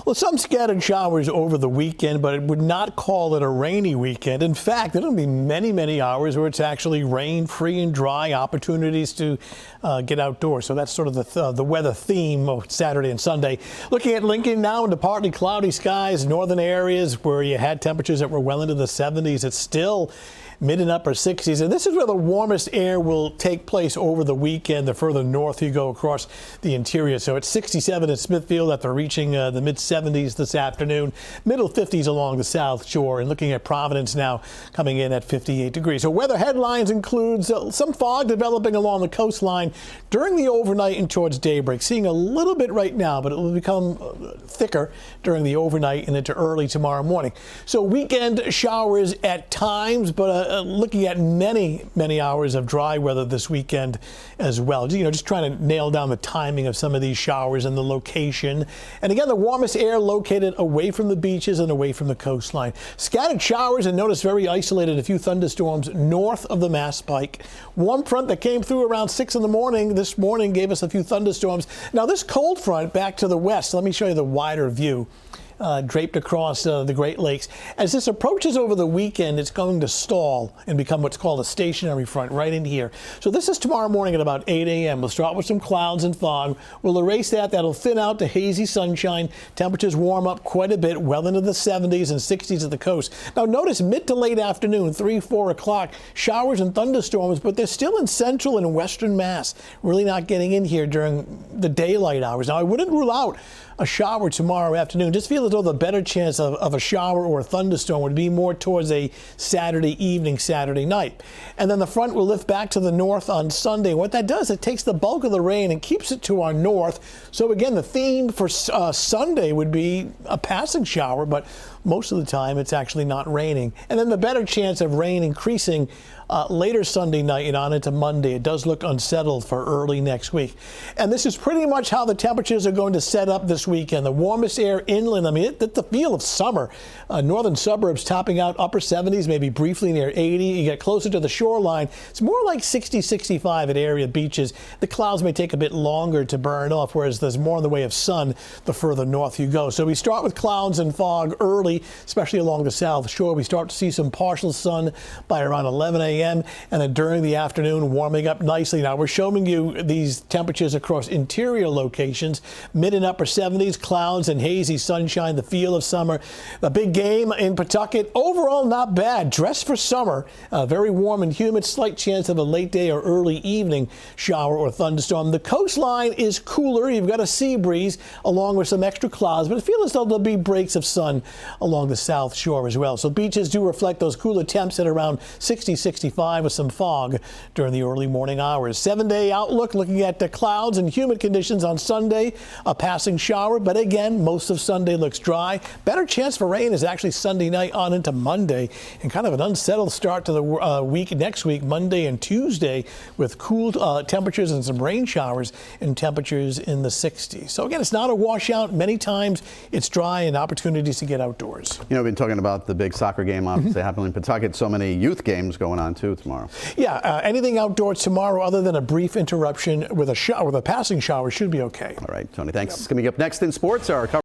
Well, some scattered showers over the weekend, but it would not call it a rainy weekend. In fact, there'll be many hours where it's actually rain-free and dry, opportunities to get outdoors. So that's sort of the weather theme of Saturday and Sunday. Looking at Lincoln now into partly cloudy skies, northern areas where you had temperatures that were well into the 70s. It's still mid and upper 60s, and this is where the warmest air will take place over the weekend the further north you go across the interior. So it's 67 in Smithfield after reaching the mid 70s this afternoon, middle 50s along the South Shore, and looking at Providence now coming in at 58 degrees. So weather headlines includes some fog developing along the coastline during the overnight and towards daybreak. Seeing a little bit right now, but it will become thicker during the overnight and into early tomorrow morning. So weekend showers at times, but looking at many hours of dry weather this weekend as well. Just trying to nail down the timing of some of these showers and the location. And again, the warmest air located away from the beaches and away from the coastline. Scattered showers, and notice very isolated, a few thunderstorms north of the Mass Pike. Warm front that came through around 6 in the morning this morning gave us a few thunderstorms. Now this cold front back to the west, let me show you the wider view. Draped across the Great Lakes. As this approaches over the weekend, it's going to stall and become what's called a stationary front right in here. So this is tomorrow morning at about 8 a.m. We'll start with some clouds and fog. We'll erase that. That'll thin out to hazy sunshine. Temperatures warm up quite a bit, well into the 70s and 60s at the coast. Now notice mid to late afternoon, 3-4 o'clock, showers and thunderstorms, but they're still in central and western Mass. Really not getting in here during the daylight hours. Now I wouldn't rule out a shower tomorrow afternoon. Just feel as though the better chance of a shower or a thunderstorm would be more towards a Saturday evening, Saturday night. And then the front will lift back to the north on Sunday. What that does, it takes the bulk of the rain and keeps it to our north. So again, the theme for Sunday would be a passing shower, but most of the time it's actually not raining. And then the better chance of rain increasing later Sunday night and on into Monday. It does look unsettled for early next week. And this is pretty much how the temperatures are going to set up this weekend. The warmest air inland, I mean, it's the feel of summer. Northern suburbs topping out upper 70s, maybe briefly near 80. You get closer to the shoreline, it's more like 60, 65 at area beaches. The clouds may take a bit longer to burn off, whereas there's more in the way of sun the further north you go. So we start with clouds and fog early, especially along the South Shore. We start to see some partial sun by around 11 a.m. and then during the afternoon warming up nicely. Now we're showing you these temperatures across interior locations, mid and upper 70s, clouds and hazy sunshine, the feel of summer. The big game in Pawtucket, overall not bad. Dress for summer, very warm and humid, slight chance of a late day or early evening shower or thunderstorm. The coastline is cooler. You've got a sea breeze along with some extra clouds, but it feels as though there'll be breaks of sun along the South Shore as well. So beaches do reflect those cooler temps at around 60, 65 with some fog during the early morning hours. 7-day outlook looking at the clouds and humid conditions on Sunday, a passing shower, but again, most of Sunday looks dry. Better chance for rain is actually Sunday night on into Monday, and kind of an unsettled start to the week next week, Monday and Tuesday, with cool temperatures and some rain showers and temperatures in the 60s. So again, it's not a washout. Many times it's dry and opportunities to get outdoors. You know, we've been talking about the big soccer game obviously happening in Pawtucket. So many youth games going on too tomorrow. Yeah, anything outdoors tomorrow other than a brief interruption with a passing shower should be okay. All right, Tony, thanks. Yep. Coming up next in sports, our